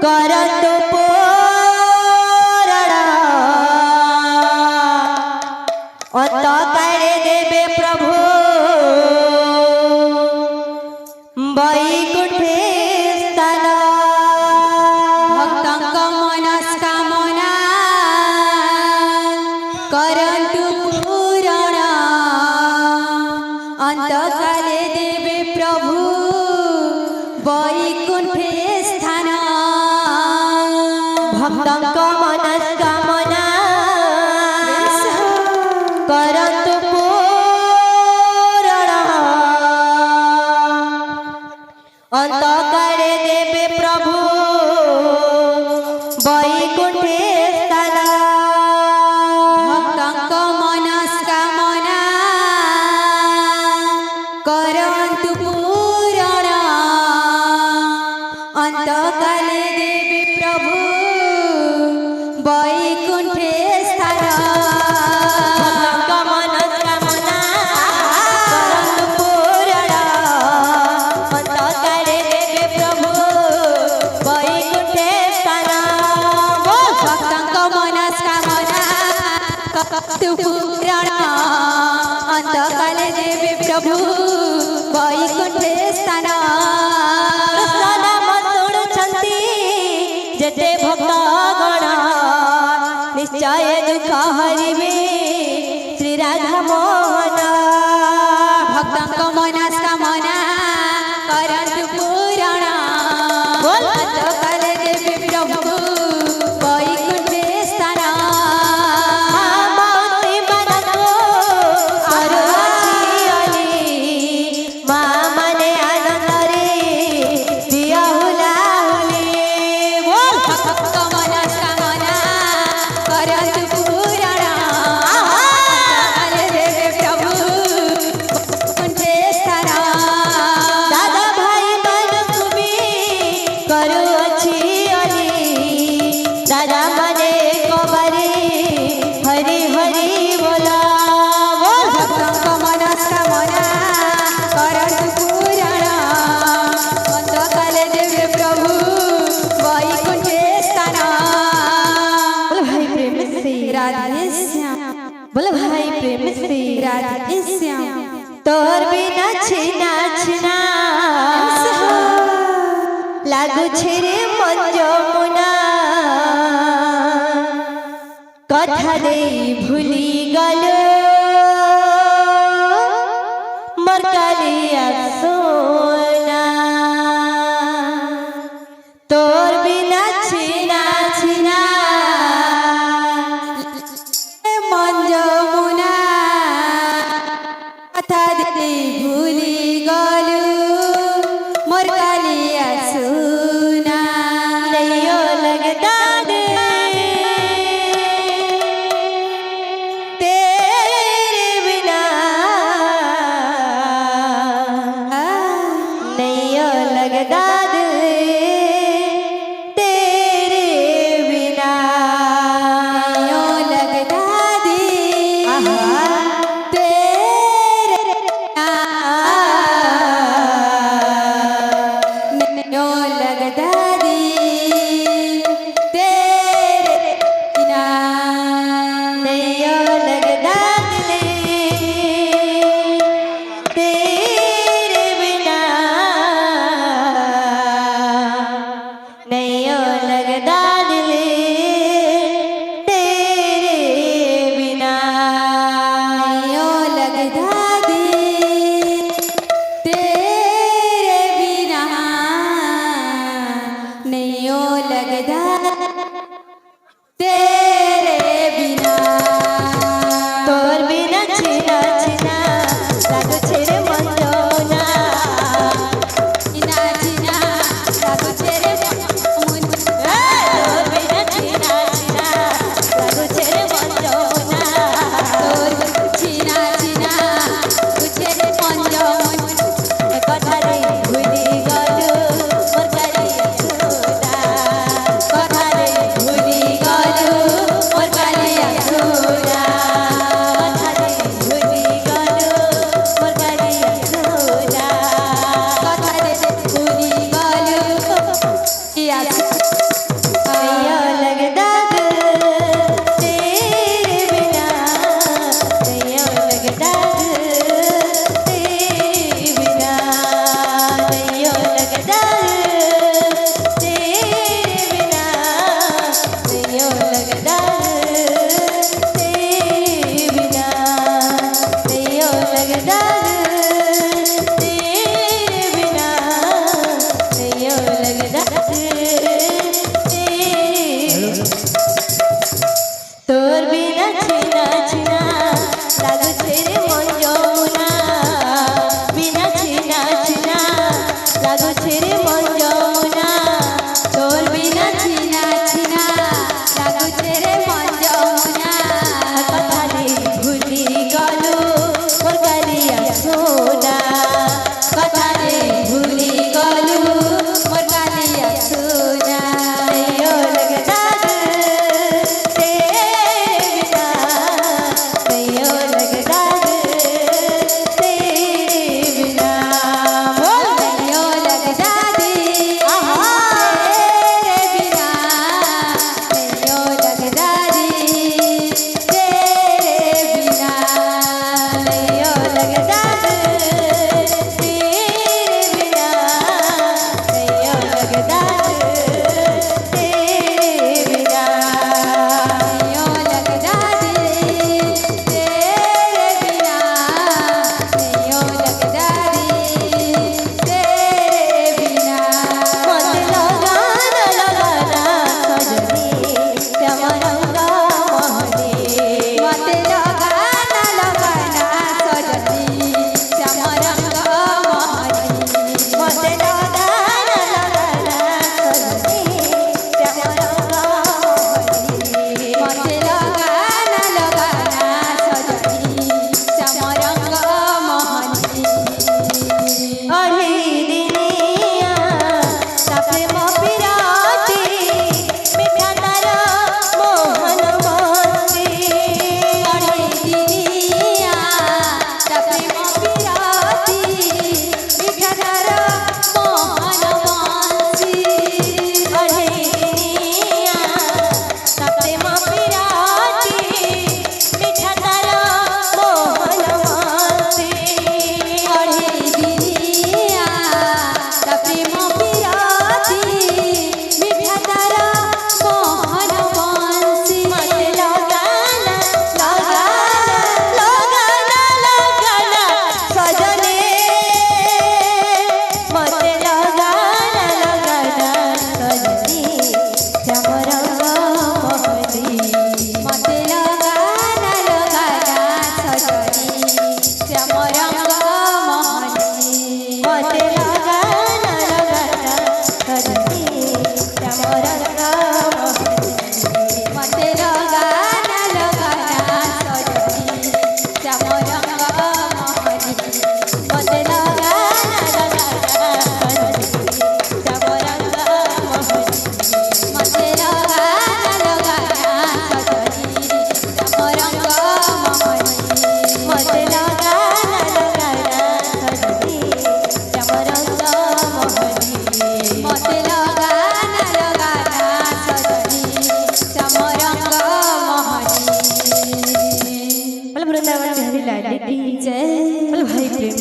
करत पूरण अंत करे देवे प्रभु वैकुंठे स्थान भक्तंक मनस्कामना करन्तु पूरण अंत काले देवे प्रभु वैकुंठे स्थान भक्तंक मनस्कामना करत पूरण अंत करे देवे प्रभु वैकुंठे स्थान भक्तंक मनस्कामना करन्तु पूरण अंत काले देवे प्रभु वैकुंठे स्थान पूरण अंत काले देवे प्रभु वैकुंठे स्थान जेते भक्त गण निश्चय दुख हरिवे श्री राधा मोहन भक्तंक मनस्कामना करन्तु पूरण अंत काले देवे प्रभु वैकुंठे स्थान बोले भाई प्रेम से राधे श्याम तोर बिना छिना छिना लागु छेरे मन जमुना कथा दे भूली गलो मोर कालिया सोना तोर बिना छिना छिना भूली गलु मोर कालिया सुना नैयो लगता दे तेरे बिना नैयो लगता दे तेरे बिना नैयो लगता दे Yes.